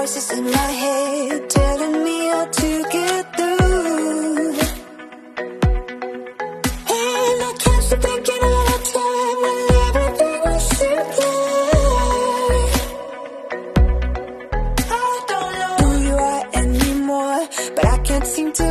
voices in my head telling me how to get through. And I can't stop thinking of the time when everything was simpler. I don't know who you are anymore, but I can't seem to